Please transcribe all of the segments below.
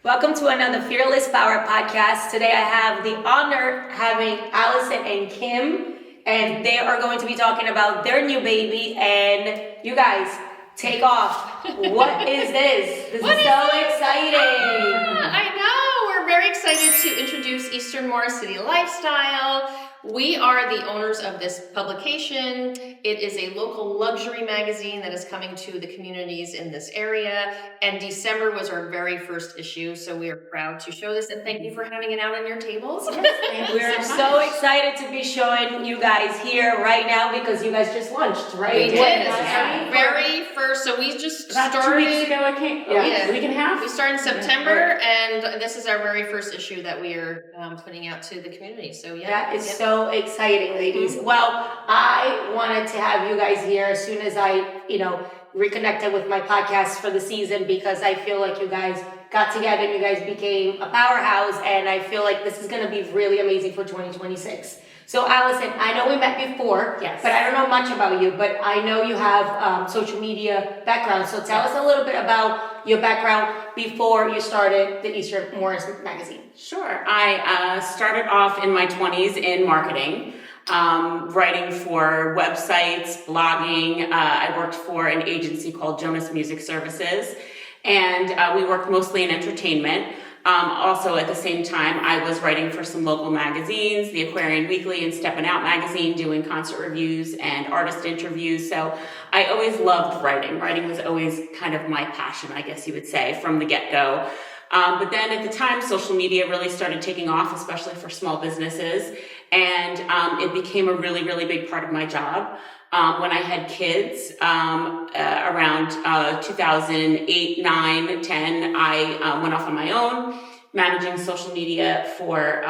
Welcome to another Fearless Power podcast. Today I have the honor having Allison and Kim, and they are going to be talking about their new baby. And you guys, take off. What is this? This is so exciting. I know. We're very excited to introduce Eastern Morris City Lifestyle. We are the owners of this publication. It is a local luxury magazine that is coming to the communities in this area. And December was our very first issue, so we are proud to show this. And thank you for having it out on your tables. We're so excited to be showing you guys here right now because you guys just launched, right? We did. Very first. So we just About started 2 weeks ago, it came. Yeah. A week and a half. We started in September, and this is our very first issue that we are putting out to the community. So yeah, That is so exciting, ladies. Well, I wanted to have you guys here as soon as I, reconnected with my podcast for the season because I feel like you guys got together and you guys became a powerhouse, and I feel like this is going to be really amazing for 2026. So Allison, I know we met before, Yes. but I don't know much about you, but I know you have social media background. So tell us a little bit about your background before you started the Eastern Morris magazine. Sure. I started off in my 20s in marketing, writing for websites, blogging. I worked for an agency called Jonas Music Services, and we worked mostly in entertainment. Also, at the same time, I was writing for some local magazines, the Aquarian Weekly and Steppin' Out magazine, doing concert reviews and artist interviews. So I always loved writing. Writing was always kind of my passion, I guess you would say, from the get-go. But then at the time, social media really started taking off, especially for small businesses. And it became a really, really big part of my job. When I had kids, around 2008, 9, 10, I went off on my own, managing social media for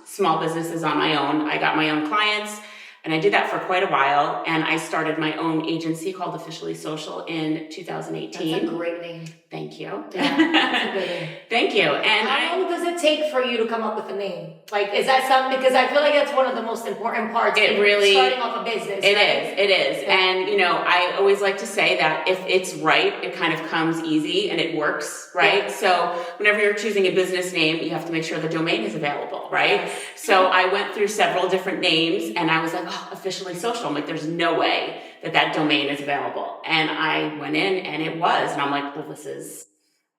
small businesses on my own. I got my own clients, and I did that for quite a while. And I started my own agency called Officially Social in 2018. That's a great name. Thank you. Yeah, that's a good name. Thank you. And How long does it take for you to come up with a name? Like, is that something, because I feel like that's one of the most important parts It in really- starting off a business. It right? is. Yeah. And, I always like to say that if it's right, it kind of comes easy and it works, right? Yeah. So whenever you're choosing a business name, you have to make sure the domain is available, right? Yes. So I went through several different names and I was like, Officially Social. I'm like, there's no way that domain is available. And I went in and it was. And I'm like, well, this is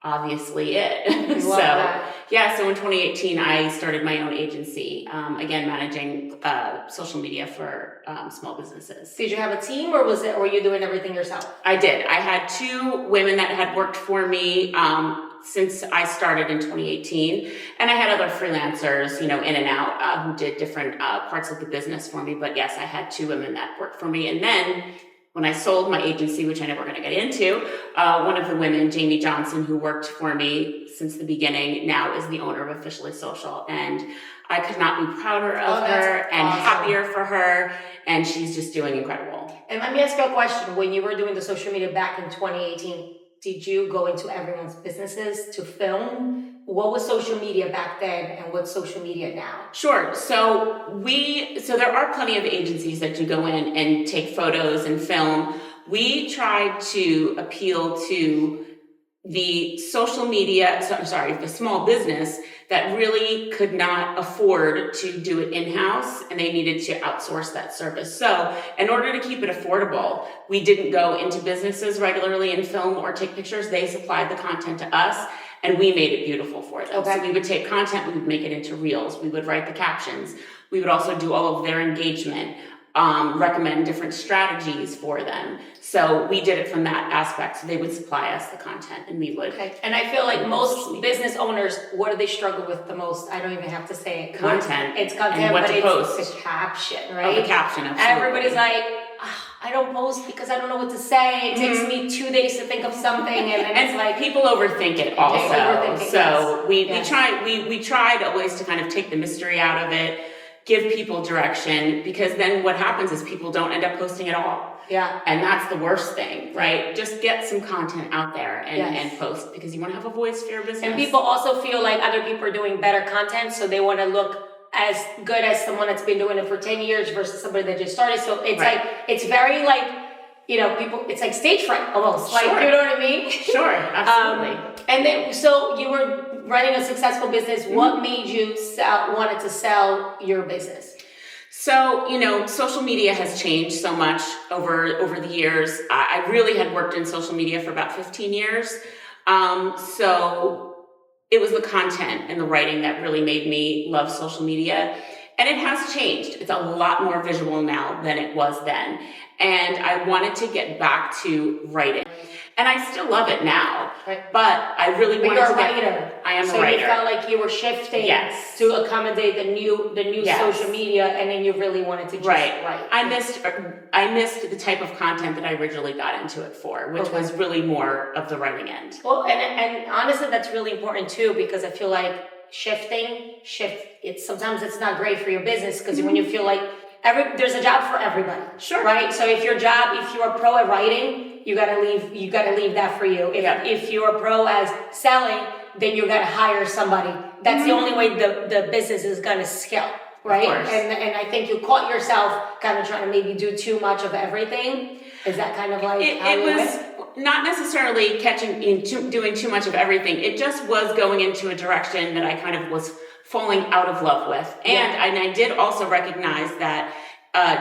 obviously it. Love that. So in 2018, I started my own agency, again, managing social media for small businesses. Did you have a team, or were you doing everything yourself? I did. I had 2 women that had worked for me since I started in 2018. And I had other freelancers, in and out, who did different parts of the business for me. But yes, I had 2 women that worked for me. And then when I sold my agency, which I know we're going to get into, one of the women, Jamie Johnson, who worked for me since the beginning, now is the owner of Officially Social. And I could not be prouder of her and awesome. happier for her. And she's just doing incredible. And let me ask you a question. When you were doing the social media back in 2018, did you go into everyone's businesses to film? What was social media back then, and what's social media now? Sure. So there are plenty of agencies that do go in and take photos and film. We tried to appeal to the the small business that really could not afford to do it in-house, and they needed to outsource that service. So in order to keep it affordable, we didn't go into businesses regularly and film or take pictures. They supplied the content to us, and we made it beautiful for them. Okay. So we would take content, we would make it into reels, we would write the captions, we would also do all of their engagement, recommend different strategies for them. So we did it from that aspect. So they would supply us the content and we would. Okay. And I feel like most business owners, what do they struggle with the most? I don't even have to say it. Content. It's content, And what but to it's post. the caption, Oh, right? the caption, absolutely. Everybody's like, I don't post because I don't know what to say. It takes me 2 days to think of something, and then it's like people overthink it also. overthink it, So yes. we tried always to kind of take the mystery out of it, give people direction, because then what happens is people don't end up posting at all. Yeah. And that's the worst thing, right? Just get some content out there and, Yes. and post, because you want to have a voice for your business. And people also feel like other people are doing better content, so they want to look as good as someone that's been doing it for 10 years versus somebody that just started. So it's Right. like, it's very like people, it's like stage fright almost. Like, Sure. you know what I mean? Sure, absolutely. And then, so you were running a successful business. What made you wanted to sell your business? So, social media has changed so much over the years. I really had worked in social media for about 15 years. So it was the content and the writing that really made me love social media. And it has changed. It's a lot more visual now than it was then. And I wanted to get back to writing. And I still love it now. Right. But I really But wanted you're to a writer. I am a So writer. you felt like you were shifting Yes. to accommodate the new Yes. social media, and then you really wanted to just Right. write. I missed the type of content that I originally got into it for, which Okay. was really more of the writing end. Well, and honestly, that's really important too, because I feel like sometimes it's not great for your business, because when you feel like there's a job for everybody. Sure. Right? So if you're a pro at writing, you gotta leave that for you. If you're a pro as selling, then you gotta hire somebody. That's the only way the business is gonna scale. Right? Of course. And I think you caught yourself kind of trying to maybe do too much of everything. Is that kind of like how It you was went? not necessarily doing too much of everything. It just was going into a direction that I kind of was falling out of love with. And I did also recognize that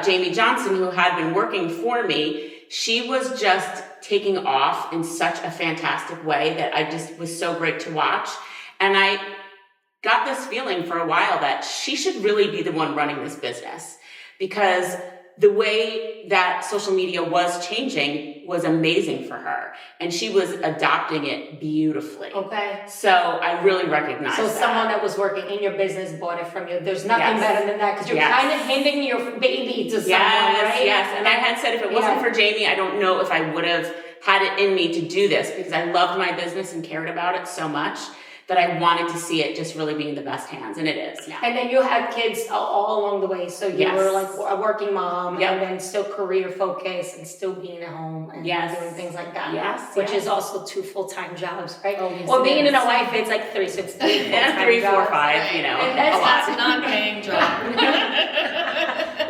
Jamie Johnson, who had been working for me, she was just taking off in such a fantastic way that I just was so great to watch. And I got this feeling for a while that she should really be the one running this business, because the way that social media was changing was amazing for her, and she was adopting it beautifully. Okay. So I really recognized So that. someone that was working in your business bought it from you. There's nothing Yes. better than that, because you're Yes. kind of handing your baby to someone, Yes, right? yes. And I had said if it wasn't Yeah. for Jamie, I don't know if I would have had it in me to do this, because I loved my business and cared about it so much that I wanted to see it just really be in the best hands, and it is now. And then you had kids all along the way, so you Yes. were like a working mom, Yep. and then still career focused, and still being at home and Yes. doing things like that. Yes, which yes. is also 2 full-time jobs, right? Oh, yes, Well, it being is. a wife, it's like 360. Yeah, 3, 4, 5, And a that's lot. That's a non-paying job.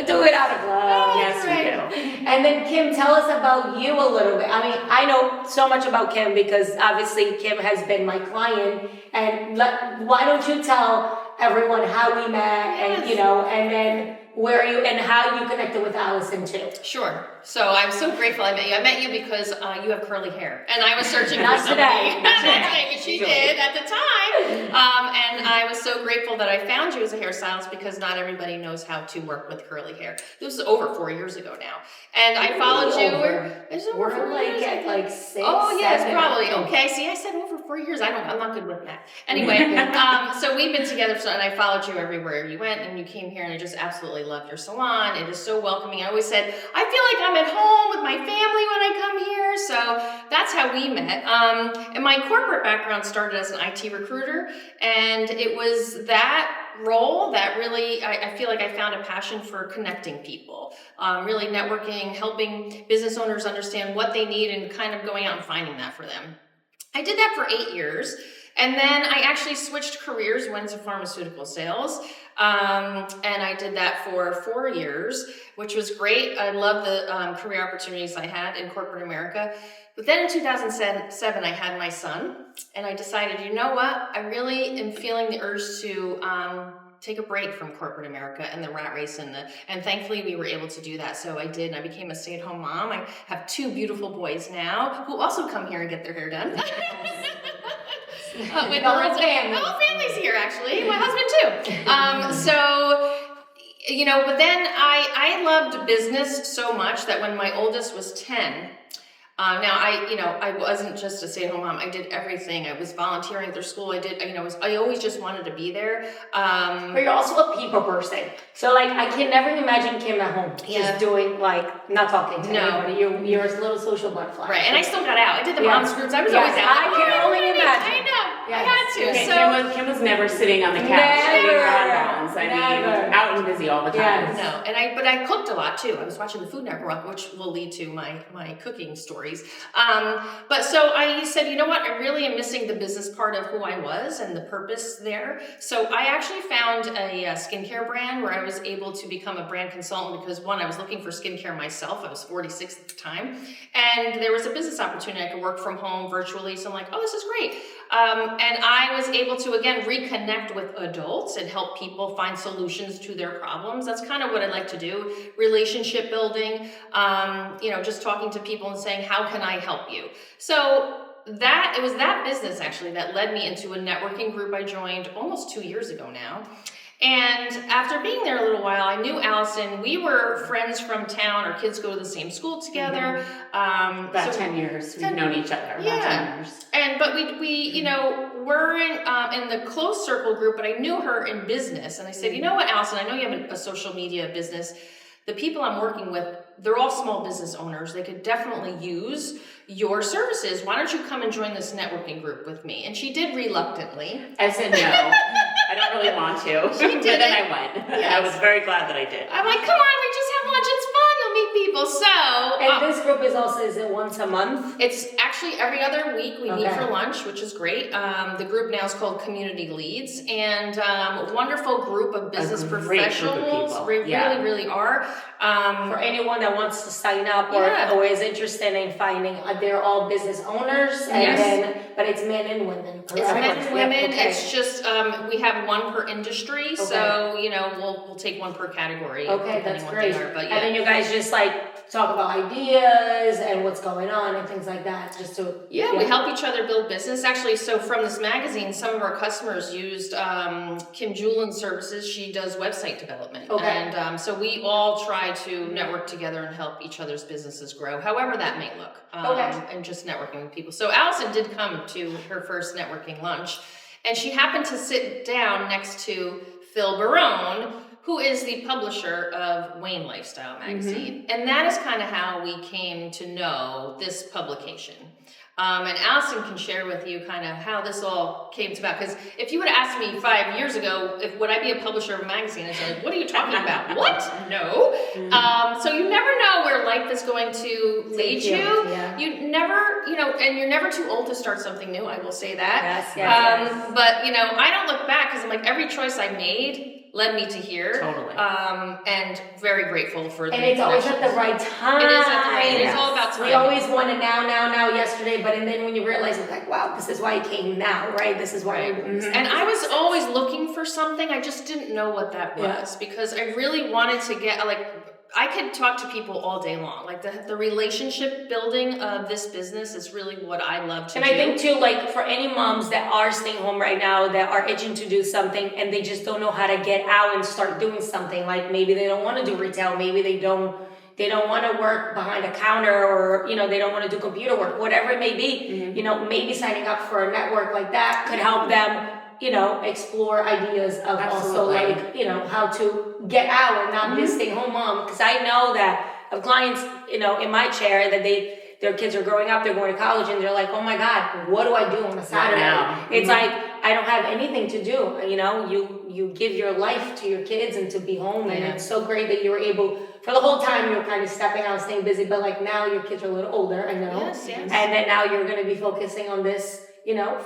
Do it out of love. Yes, we do. And then Kim, tell us about you a little bit. I mean, I know so much about Kim because obviously Kim has been my client. And why don't you tell everyone how we met and and then where you and how you connected with Allison too. Sure. So I'm so grateful I met you. I met you because you have curly hair, and I was searching Not for somebody. today. Not today, but she did at the time. And I was so grateful that I found you as a hairstylist, because not everybody knows how to work with curly hair. This was over 4 years ago now, and I followed you. It's over We're 4 years, I at think. like 6. Oh yes, 7. probably. Okay, see, I said over 4 years. I'm not good with that. Anyway, so we've been together, and I followed you everywhere you went, and you came here, and I just absolutely loved your salon. It is so welcoming. I always said, I feel like I'm at home with my family when I come here. So that's how we met. And my corporate background started as an IT recruiter, and it was that role that really, I feel like I found a passion for connecting people, really networking, helping business owners understand what they need, and kind of going out and finding that for them. I did that for 8 years. And then I actually switched careers, went to pharmaceutical sales. And I did that for 4 years, which was great. I loved the career opportunities I had in corporate America. But then in 2007, I had my son, and I decided, you know what? I really am feeling the urge to take a break from corporate America and the rat race and thankfully we were able to do that. So I did, and I became a stay-at-home mom. I have 2 beautiful boys now who also come here and get their hair done. With The whole family. The whole family's here, actually. My husband too. But then I loved business so much that when my oldest was 10, I wasn't just a stay-at-home mom. I did everything. I was volunteering at their school. I always just wanted to be there. But you're also a people person. So I can never imagine Kim at home Yeah. just doing not talking to No. anybody. You're a little social butterfly. Right, and I still got out. I did the Yes. mom's groups. I was Yes, always out. I can only imagine. I know. Yes. I had to. Okay, So Kim Kim was never sitting on the couch eating bonbons. I mean, out and busy all the time. Yes. No, but I cooked a lot too. I was watching the Food Network, which will lead to my cooking stories. But so I said, you know what? I really am missing the business part of who I was and the purpose there. So I actually found a skincare brand where I was able to become a brand consultant because one, I was looking for skincare myself. I was 46 at the time, and there was a business opportunity. I could work from home virtually. So I'm like, oh, this is great. And I was able to, again, reconnect with adults and help people find solutions to their problems. That's kind of what I like to do. Relationship building, just talking to people and saying, how can I help you? So it was that business actually that led me into a networking group I joined almost 2 years ago now. And after being there a little while, I knew Allison. We were friends from town. Our kids go to the same school together. About 10 years we've known each other. About 10 years. But we we're in the close circle group, but I knew her in business. And I said, you know what, Allison, I know you have a social media business. The people I'm working with, they're all small business owners. They could definitely use your services. Why don't you come and join this networking group with me? And she did reluctantly. I said no. I don't really want to. She did but then it. I went. Yes. I was very glad that I did. I'm like, come on, we just have lunch. It's fun. You'll meet people. So And this group is it once a month? it's actually every other week we meet Okay. for lunch, which is great. The group now is called Community Leads, and a wonderful group of business A great group of professionals. people. We Yeah. really, really are. For anyone that wants to sign up Yeah. or is interested in finding, they're all business owners, and Yes. but it's men and women, correct? It's men and Yep, women. okay. It's just we have one per industry, so we'll take one per category. Okay, depending that's what great. they are, but And then you guys just talk about ideas and what's going on and things like that, just to we help each other build business. Actually, so from this magazine, some of our customers used Kim Julin's services. She does website development. Okay. And so we all try to network together and help each other's businesses grow, however that may look. And just networking with people. So Allison did come to her first networking lunch, and she happened to sit down next to Phil Barone, who is the publisher of Wayne Lifestyle magazine. And that is kind of how we came to know this publication. And Allison can share with you kind of how this all came about. Because if you would have asked me 5 years ago, would I be a publisher of a magazine? I'd say, like, what are you talking about? What? No. So you never know where life is going to lead you. Yeah. You never, and you're never too old to start something new. I will say that. Yes. But, I don't look back because I'm like, every choice I made led me to here. Totally. And very grateful for the And it's always at connections. the right time. It is at the right. It is all about time. We always want it now, yesterday, but and then when you realize it's like, wow, this is why it came now, right? This is why. And I was always looking for something. I just didn't know what that was because I really wanted to get I could talk to people all day long. Like the relationship building of this business is really what I love to do. And I think too, for any moms that are staying home right now, that are itching to do something and they just don't know how to get out and start doing something, like maybe they don't want to do retail, maybe they don't want to work behind a counter, or they don't want to do computer work, whatever it may be. Maybe signing up for a network like that could help them explore ideas of Absolutely. also how to get out and not be a stay-home mom. Because I know that of clients, in my chair, that their kids are growing up, they're going to college, and they're like, oh my God, what do I do on a Saturday? now. It's like, I don't have anything to do. You give your life to your kids and to be home, and it's so great that you were able, for the whole time you were kind of stepping out, staying busy, but now your kids are a little older, I know. Yes. And then now you're going to be focusing on this,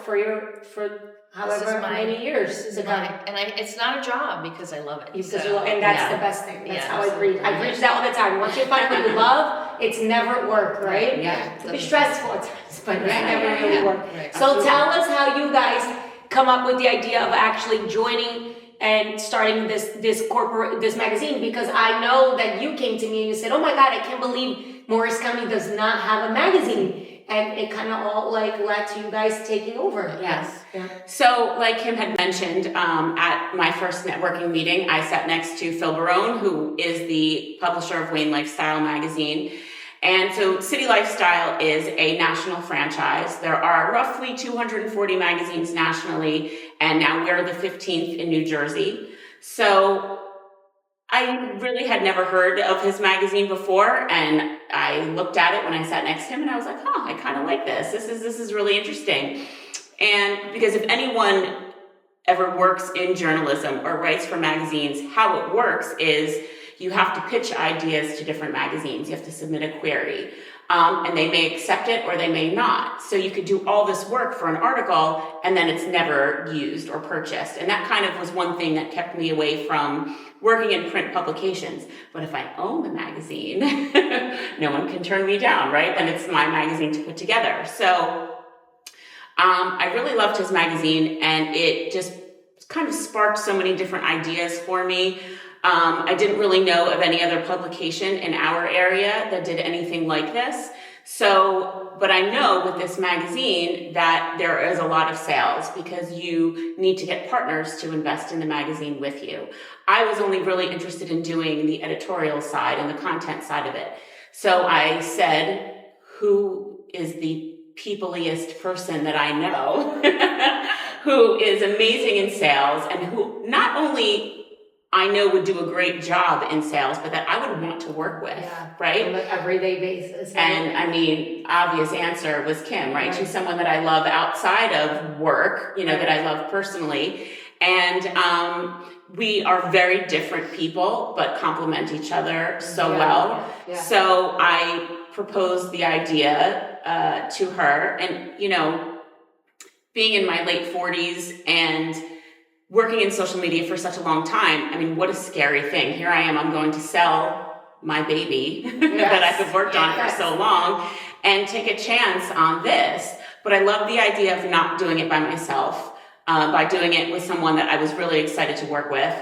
for however many years to come. It's not a job because I love it. And that's the best thing. That's how I preach. I Yeah. preach that all the time. Once you find what you love, it's never work, right? Yeah. It can be stressful at times, but it's never really work. Right. So tell us how you guys come up with the idea of actually joining and starting this magazine, because I know that you came to me and you said, oh my God, I can't believe Morris County does not have a magazine. And it kind of all led to you guys taking over. Yes. Yeah. So, like Kim had mentioned, at my first networking meeting, I sat next to Phil Barone, who is the publisher of Wayne Lifestyle magazine. And so City Lifestyle is a national franchise. There are roughly 240 magazines nationally, and now we're the 15th in New Jersey. So I really had never heard of his magazine before, and I looked at it when I sat next to him, and I was like, I kind of like this. This is really interesting. And because if anyone ever works in journalism or writes for magazines, how it works is you have to pitch ideas to different magazines. You have to submit a query. And they may accept it or they may not. So you could do all this work for an article and then it's never used or purchased. And that kind of was one thing that kept me away from working in print publications. But if I own the magazine, no one can turn me down, right? Then it's my magazine to put together. So I really loved his magazine, and it just kind of sparked so many different ideas for me. I didn't really know of any other publication in our area that did anything like this. So, but I know with this magazine that there is a lot of sales because you need to get partners to invest in the magazine with you. I was only really interested in doing the editorial side and the content side of it. So I said, who is the peopleiest person that I know who is amazing in sales and who not only I know would do a great job in sales, but that I would want to work with, right? On an everyday basis. And I mean, obvious answer was Kim, right? She's someone that I love outside of work, you know, that I love personally. And we are very different people, but complement each other so well. Yeah. So I proposed the idea to her, and, you know, being in my late 40s and working in social media for such a long time, I mean, what a scary thing. Here I am, I'm going to sell my baby that I've worked on for so long and take a chance on this. But I love the idea of not doing it by myself, by doing it with someone that I was really excited to work with.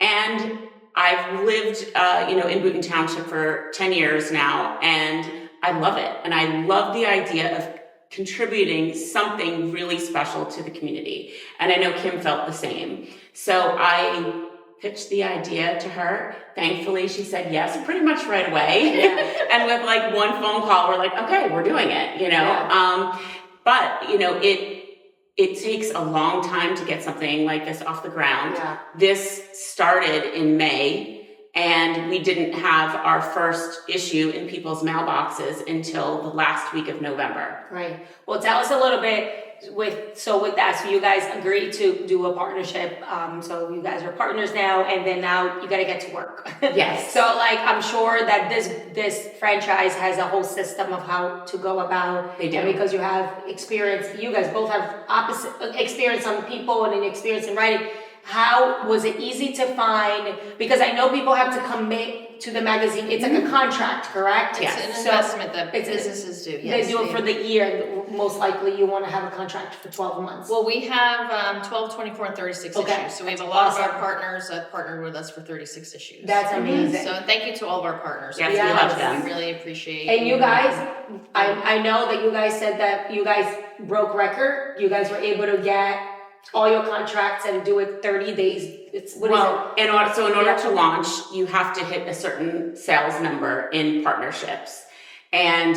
And I've lived, in Boonton Township for 10 years now, and I love it. And I love the idea of contributing something really special to the community. And I know Kim felt the same. So I pitched the idea to her. Thankfully, she said yes pretty much right away. And with like one phone call, we're like, okay, we're doing it, you know? But, you know, it takes a long time to get something like this off the ground. This started in May, and we didn't have our first issue in people's mailboxes until the last week of November. Right. Well, tell us a little bit with that. So you guys agreed to do a partnership. So you guys are partners now, and then now you got to get to work. Yes. So like, I'm sure that this franchise has a whole system of how to go about. They do. And because you have experience, you guys both have opposite experience on people and an experience in writing. How was it easy to find? Because I know people have to commit to the magazine. It's like a contract, correct? It's an investment that businesses do. They do it for the year. Most likely you want to have a contract for 12 months. Well, we have 12, 24, and 36 issues. So we have a lot of our partners that partnered with us for 36 issues. That's amazing. So thank you to all of our partners. Yes, we love them. We really appreciate. And you guys, I know that you guys said that you guys broke record. You guys were able to get all your contracts and do it 30 days. In order to launch, you have to hit a certain sales number in partnerships. And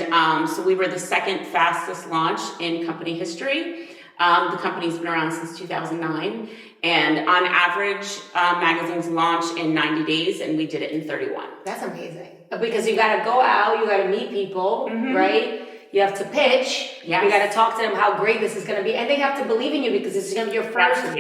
so we were the second fastest launch in company history. The company's been around since 2009. And on average, magazines launch in 90 days, and we did it in 31. That's amazing. Because you got to go out, you got to meet people, right? You have to pitch. Yes. You got to talk to them how great this is going to be, and they have to believe in you because this is going to be your first, Right.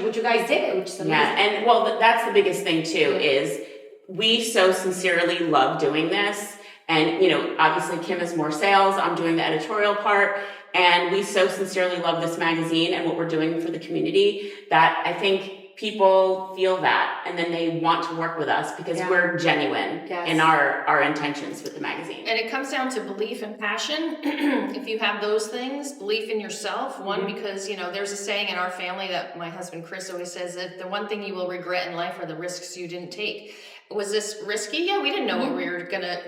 what you guys did, which is amazing. Yeah, and well, that's the biggest thing too, is we so sincerely love doing this. And, you know, obviously Kim is more sales, I'm doing the editorial part, and we so sincerely love this magazine and what we're doing for the community that I think people feel that, and then they want to work with us because we're genuine in our intentions with the magazine. And it comes down to belief and passion. If you have those things, belief in yourself, because, you know, there's a saying in our family that my husband Chris always says, that the one thing you will regret in life are the risks you didn't take. Was this risky? Yeah, we didn't know what we were gonna,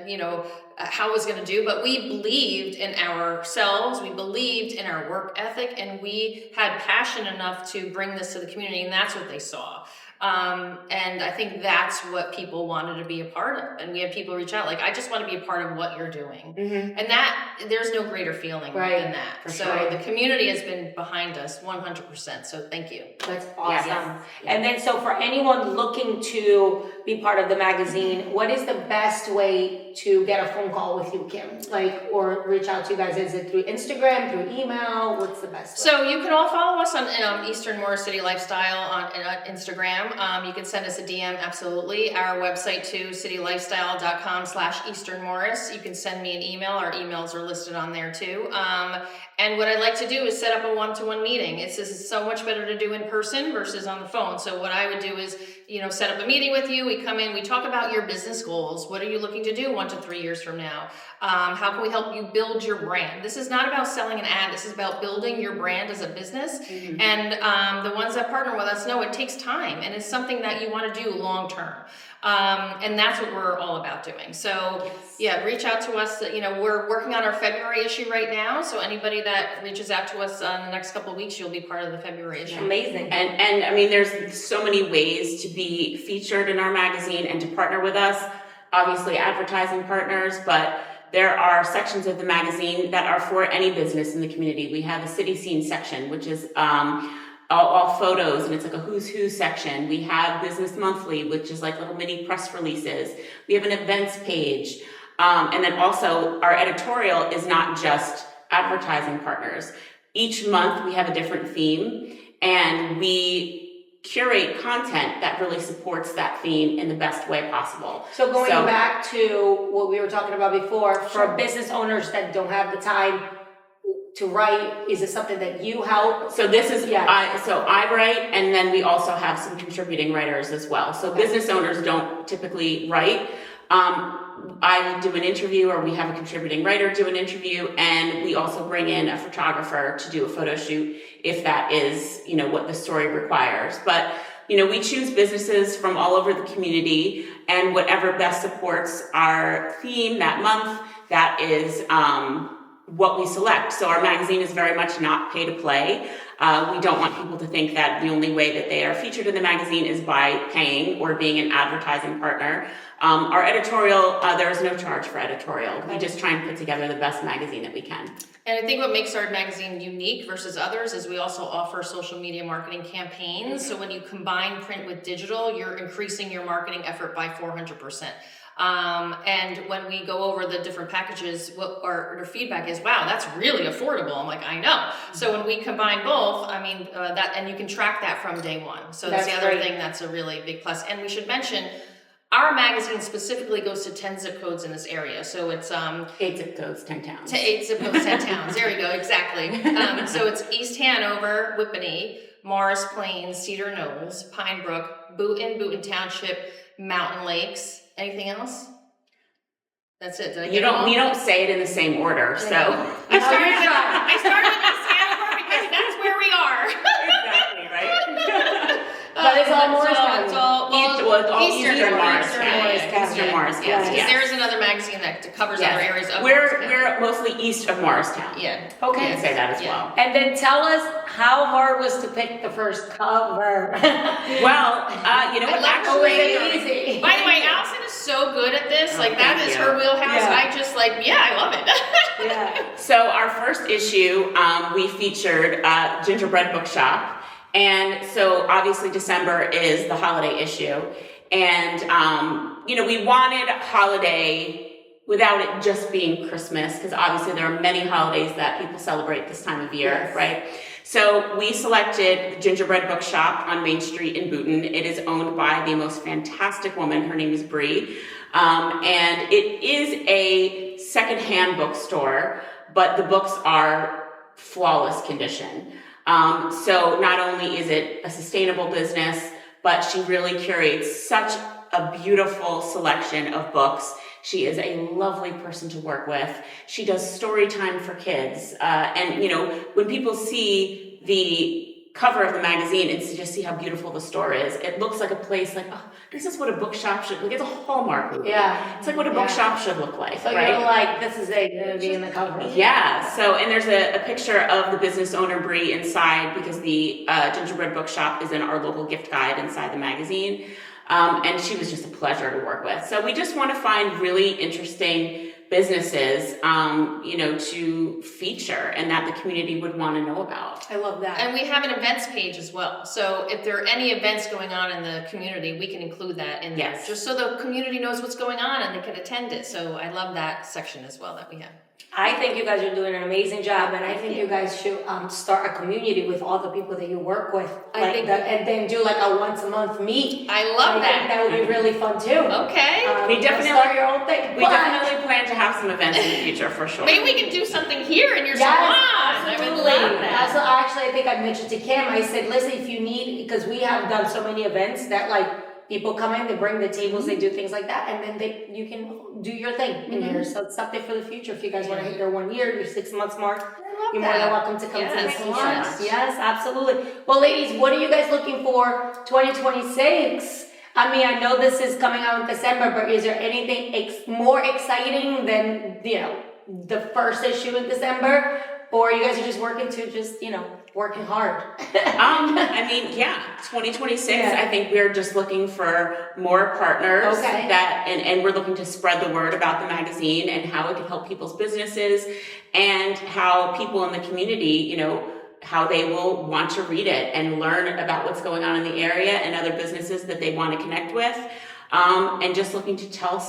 how it was gonna do, but we believed in ourselves, we believed in our work ethic, and we had passion enough to bring this to the community, and that's what they saw. And I think that's what people wanted to be a part of. And we had people reach out like, I just want to be a part of what you're doing. And that, there's no greater feeling than that. So the community has been behind us 100%. So thank you. That's awesome. Yes. And then, so for anyone looking to be part of the magazine, what is the best way to get a phone call with you, Kim? Like, or reach out to you guys? Is it through Instagram, through email? What's the best way? So you can all follow us on Eastern Morris City Lifestyle on Instagram. You can send us a DM, absolutely. Our website too, citylifestyle.com/Eastern Morris. You can send me an email. Our emails are listed on there too. And what I like to do is set up a one-to-one meeting. It's just so much better to do in person versus on the phone. So what I would do is, set up a meeting with you. We come in, we talk about your business goals. What are you looking to do 1 to 3 years from now? How can we help you build your brand? This is not about selling an ad. This is about building your brand as a business. Mm-hmm. And the ones that partner with us know it takes time and it's something that you want to do long term. And that's what we're all about doing. So yeah, reach out to us. We're working on our February issue right now. So anybody that reaches out to us in the next couple of weeks, you'll be part of the February issue. Amazing. And I mean, there's so many ways to be featured in our magazine and to partner with us. Obviously advertising partners, but there are sections of the magazine that are for any business in the community. We have a city scene section, which is all photos, and it's like a who's who section. We have Business Monthly, which is like little mini press releases. We have an events page. And then also our editorial is not just advertising partners. Each month we have a different theme, and we curate content that really supports that theme in the best way possible. So going back to what we were talking about before, for business owners that don't have the time to write, is it something that you help? So this is, I write, and then we also have some contributing writers as well. So business owners don't typically write. I do an interview, or we have a contributing writer do an interview, and we also bring in a photographer to do a photo shoot if that is, what the story requires. But, we choose businesses from all over the community, and whatever best supports our theme that month, that is what we select. So our magazine is very much not pay to play. We don't want people to think that the only way that they are featured in the magazine is by paying or being an advertising partner. Our editorial, there is no charge for editorial. We just try and put together the best magazine that we can. And I think what makes our magazine unique versus others is we also offer social media marketing campaigns. So when you combine print with digital, you're increasing your marketing effort by 400%. And when we go over the different packages, what our feedback is, wow, that's really affordable. I'm like, I know. So when we combine both, and you can track that from day one. So that's the other thing that's a really big plus. And we should mention, our magazine specifically goes to 10 zip codes in this area. So it's 8 zip codes, 10 towns. 8 zip codes, 10 towns. There we go, exactly. So it's East Hanover, Whippany, Morris Plains, Cedar Knolls, Pine Brook, Boonton Township, Mountain Lakes. Anything else? That's it. Did I get it all? You don't say it in the same order, so. I started with East Hanover because that's where we are. Exactly, right? But it's all Morristown. It's all Eastern Morristown. Yes. There is another magazine that covers other areas of Morristown. We're mostly east of Morristown. Yeah. Okay. I can say that as well. And then tell us how hard was to pick the first cover. Well, you know what? Actually, easy. By the way, Allison is so good at this. That is her wheelhouse. Yeah. I love it. Yeah. So our first issue, we featured Gingerbread Bookshop. And so obviously December is the holiday issue. And, we wanted holiday without it just being Christmas, because obviously there are many holidays that people celebrate this time of year, right? So we selected the Gingerbread Bookshop on Main Street in Boonton. It is owned by the most fantastic woman. Her name is Bree. And it is a secondhand bookstore, but the books are flawless condition. So not only is it a sustainable business, but she really curates such a beautiful selection of books. She is a lovely person to work with. She does story time for kids. And when people see the cover of the magazine and just see how beautiful the store is, it looks like a place like, oh, this is what a bookshop should look. It's a Hallmark movie. Yeah. It's like what a bookshop should look like. So right? you're like, this is going to be in the cover. Yeah. So, and there's a picture of the business owner Bree inside, because the Gingerbread Bookshop is in our local gift guide inside the magazine. And she was just a pleasure to work with. So we just want to find really interesting businesses, to feature and that the community would want to know about. I love that. And we have an events page as well. So if there are any events going on in the community, we can include that in there. Yes. Just so the community knows what's going on and they can attend it. So I love that section as well that we have. I think you guys are doing an amazing job, and I think you guys should start a community with all the people that you work with, and then do like a once a month meet. I love I think that would be really fun too. Okay. We definitely- start your own thing. We definitely plan to have some events in the future for sure. Maybe we can do something here in your Yes, salon. I would absolutely. love that. Also, actually, I think I mentioned to Kim, I said, listen, if you need, because we have done so many events that like people come in, they bring the tables, they do things like that, and then you can do your thing in there. So it's something for the future. If you guys want to hit your 1 year, your 6 months mark, you're more than welcome to come to the Yes, salon. yes. Yes, absolutely. Well, ladies, what are you guys looking for 2026? I mean, I know this is coming out in December, but is there anything more exciting than, the first issue in December? Or you guys are just working to working hard? 2026, Yeah. I think we're just looking for more partners Okay. and we're looking to spread the word about the magazine and how it can help people's businesses and how people in the community, how they will want to read it and learn about what's going on in the area and other businesses that they want to connect with. And just looking to tell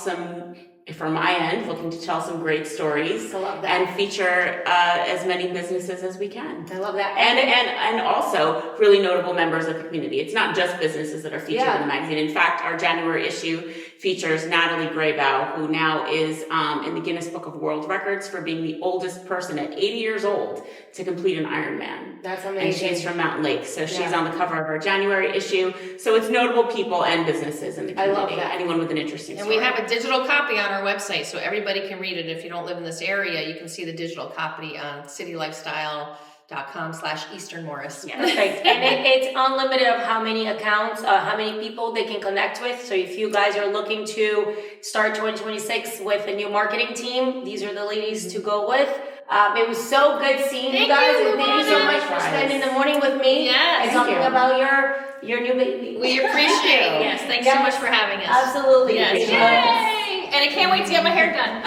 from my end, looking to tell some great stories I love that. and feature as many businesses as we can. I love that. And also really notable members of the community. It's not just businesses that are featured in the magazine. In fact, our January issue features Natalie Graybow, who now is in the Guinness Book of World Records for being the oldest person at 80 years old to complete an Ironman. That's And amazing. she's from Mountain Lake, so she's Yeah. on the cover of our January issue. So it's notable people and businesses in the I community. love that. Anyone with an interesting And story. we have a digital copy on our website, so everybody can read it. If you don't live in this area, you can see the digital copy on citylifestyle.com/Eastern Morris. Yeah. Perfect. And it's unlimited of how many accounts, how many people they can connect with. So if you guys are looking to start 2026 with a new marketing team, these are the ladies to go with. It was so good seeing you Thank guys, you, and thank you so Luana. much for spending the morning with me Yes. and Thank talking you. about your new baby. We appreciate it. Yes, thanks so much for having us. Absolutely. Yes. Appreciate it. Yay! And I can't wait to get my hair done.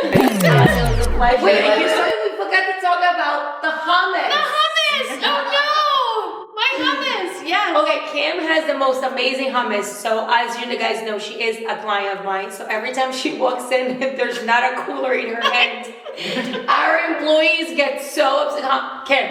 It was a pleasure. Wait, Thank you so much. We forgot to talk about the hummus. The hummus! Oh no! My hummus! Yeah. Okay, Kim has the most amazing hummus. So as you guys know, she is a client of mine. So every time she walks in, there's not a cooler in her hand. Our employees get so upset. Kim,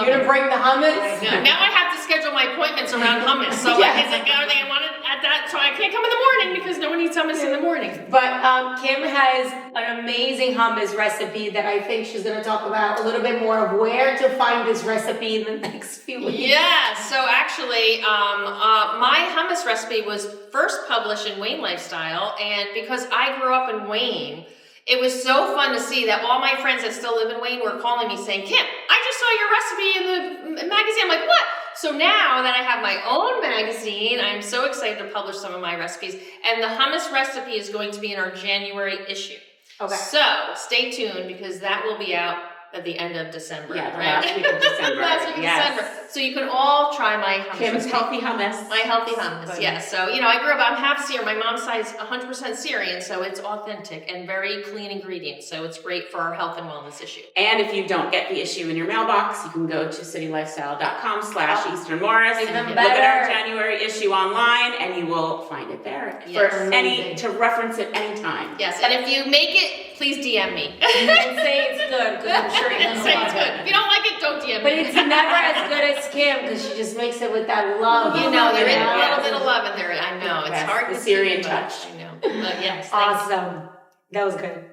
you're gonna bring the hummus? Yeah. Now I have to schedule my appointments around hummus. So Yes. it's like, are they want it at that? So I can't come in the morning because no one eats hummus in the morning. But Kim has an amazing hummus recipe that I think she's gonna talk about a little bit more of where to find this recipe in the next few weeks. Yeah, so actually, my hummus recipe was first published in Wayne Lifestyle, and because I grew up in Wayne, it was so fun to see that all my friends that still live in Wayne were calling me saying, Kim, I just saw your recipe in the magazine. I'm like, what? So now that I have my own magazine, I'm so excited to publish some of my recipes, and the hummus recipe is going to be in our January issue. Okay. So stay tuned because that will be out at the end of December. Yeah, the right? last week of December. Last week of Yes. December. So you can all try my hummus. Kim's recipe. healthy hummus. My healthy hummus, Good. yes. So, I grew up, I'm half Syrian. My mom's side's 100% Syrian, so it's authentic and very clean ingredients. So it's great for our health and wellness issue. And if you don't get the issue in your mailbox, you can go to citylifestyle.com/Eastern Morris. Even Look at our better. January issue online and you will find it there. Yes. To reference it anytime. Yes, and if you make it, please DM me. And say it's good, because I'm sure you're gonna Say love it's it. good. If you don't like it, don't DM me. But it's never as good as Kim because she just makes it with that love. there is a little Yes. bit of love in there. I know, it's Yes, hard the to Syrian see, but touch. I know. But yes, thanks. Awesome. That was good.